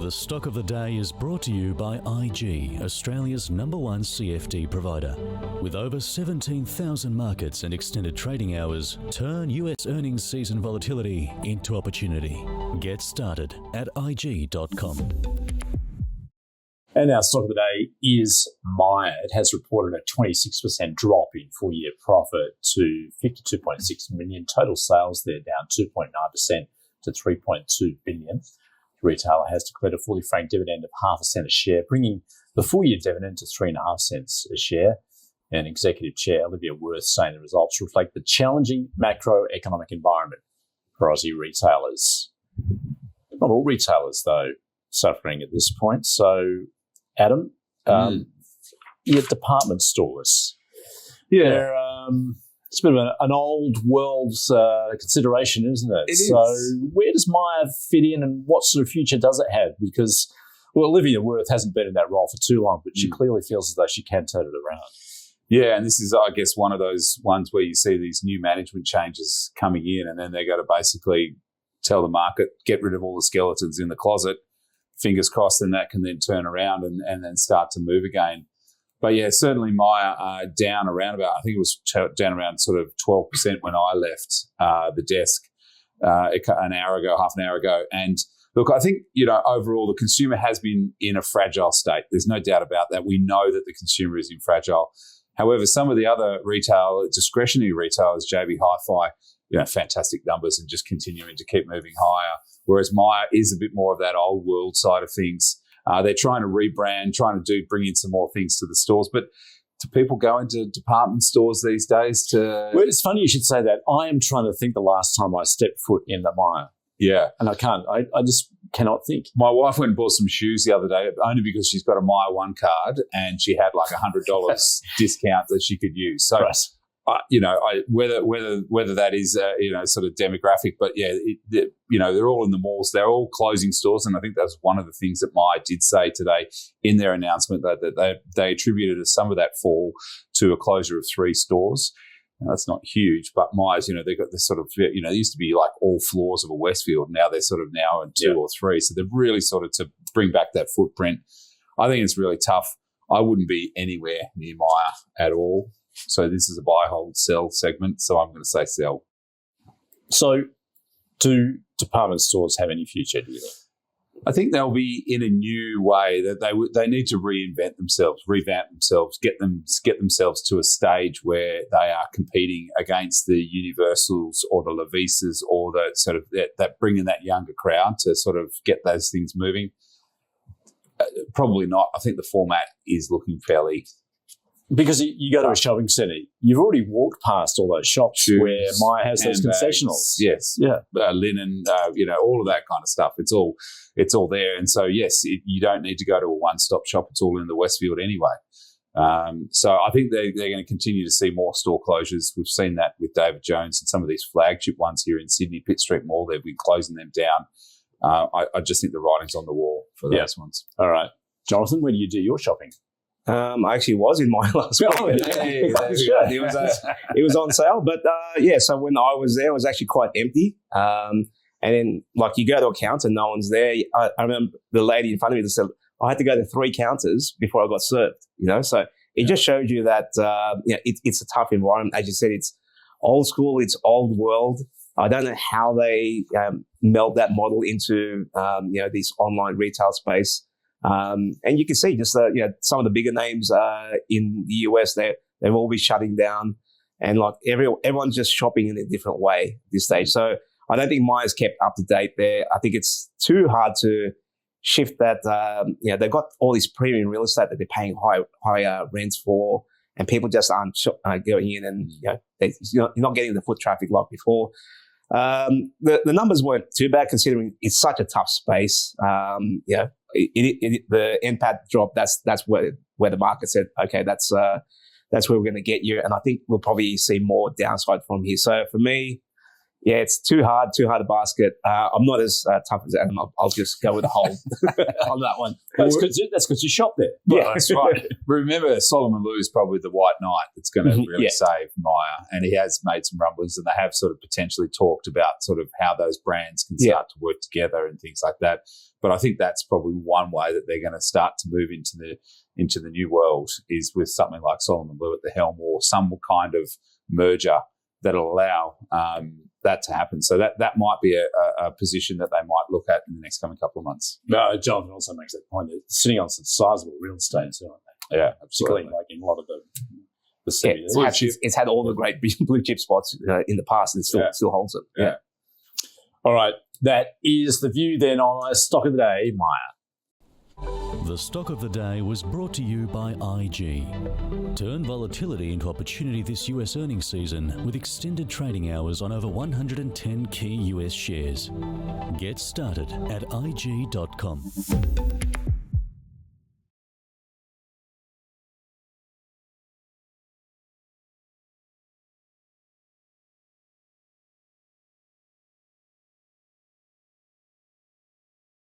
The Stock of the Day is brought to you by IG, Australia's #1 CFD provider. With over 17,000 markets and extended trading hours, turn US earnings season volatility into opportunity. Get started at IG.com. And our stock of the day is Myer. It has reported a 26% drop in full-year profit to $52.6 million. Total sales, they're down 2.9% to $3.2 billion. The retailer has declared a fully franked dividend of half a cent a share, bringing the full-year dividend to 3.5 cents a share. And Executive Chair Olivia Worth saying the results reflect the challenging macroeconomic environment for Aussie retailers. Not all retailers, though, suffering at this point. So, Adam, your department stores. Yeah. It's a bit of an old world consideration, isn't it? It so is. Where does Myer fit in and what sort of future does it have? Because, well, Olivia Worth hasn't been in that role for too long, but she clearly feels as though she can turn it around. Yeah, and this is, I guess, one of those ones where you see these new management changes coming in and then they're going to basically tell the market, get rid of all the skeletons in the closet. Fingers crossed, then that can then turn around and then start to move again. But yeah, certainly Myer down around about, I think it was down around sort of 12% when I left the desk half an hour ago. And look, I think, overall the consumer has been in a fragile state. There's no doubt about that. We know that the consumer is in fragile. However, some of the other discretionary retailers, JB Hi-Fi, fantastic numbers and just continuing to keep moving higher. Whereas Myer is a bit more of that old world side of things. They're trying to rebrand, bring in some more things to the stores. But do people go into department stores these days to... Well, it's funny you should say that. I am trying to think the last time I stepped foot in the Myer. Yeah. And I can't. I just cannot think. My wife went and bought some shoes the other day, only because she's got a Myer One card and she had like $100 discount that she could use. So... Right. Whether that is sort of demographic, but yeah, they're all in the malls. They're all closing stores, and I think that's one of the things that Myer did say today in their announcement that they attributed some of that fall to a closure of 3 stores. Now, that's not huge, but Myers, they've got this sort of, it used to be like all floors of a Westfield. Now they're sort of now in 2 or 3, so they've really sort of to bring back that footprint. I think it's really tough. I wouldn't be anywhere near Myer at all. So this is a buy, hold, sell segment. So I'm going to say sell. So do department stores have any future, do you think? I think they'll be in a new way that they need to revamp themselves, get themselves to a stage where they are competing against the Universals or the Levises or the sort of that bringing that younger crowd to sort of get those things moving. Probably not. I think the format is looking fairly... Because you go to a shopping centre, you've already walked past all those shops where Myer has those concessionals. Yes, yeah, linen, all of that kind of stuff. It's all there, and so yes, you don't need to go to a one-stop shop. It's all in the Westfield anyway. So I think they're going to continue to see more store closures. We've seen that with David Jones and some of these flagship ones here in Sydney, Pitt Street Mall. They've been closing them down. I just think the writing's on the wall for those ones. All right, Jonathan, where do you do your shopping? I actually was in Myer last week. Oh, It was on sale. But, so when I was there, it was actually quite empty. And then, you go to a counter, no one's there. I remember the lady in front of me that said, I had to go to 3 counters before I got served, So it just shows you that, it's a tough environment. As you said, it's old school, it's old world. I don't know how they meld that model into, this online retail space. And you can see just some of the bigger names in the US, they've all been shutting down, and everyone's just shopping in a different way at this stage. So I don't think Myer's kept up to date there. I think it's too hard to shift that. They've got all this premium real estate that they're paying high rents for, and people just aren't going in, and you're not getting the foot traffic like before. The numbers weren't too bad considering it's such a tough space. The NPAT drop, that's where the market said, okay, that's where we're going to get you. And I think we'll probably see more downside from here. So for me, Yeah, it's too hard to basket. I'm not as tough as Adam. I'll just go with a hold on that one. That's because you shop there. Yeah, that's right. Remember, Solomon Lew's probably the white knight that's going to really save Myer, and he has made some rumblings, and they have sort of potentially talked about sort of how those brands can start to work together and things like that. But I think that's probably one way that they're going to start to move into the new world is with something like Solomon Lew at the helm or some kind of merger that'll allow that to happen. So that might be a position that they might look at in the next coming couple of months. No, Jonathan also makes that point. They're sitting on some sizable real estate, aren't they? Yeah, particularly like in a lot of the cities. It's had all the great blue chip spots in the past, and still holds it. Yeah. All right, that is the view then on our stock of the day, Myer. The stock of the day was brought to you by IG. Turn volatility into opportunity this US earnings season with extended trading hours on over 110 key US shares. Get started at IG.com.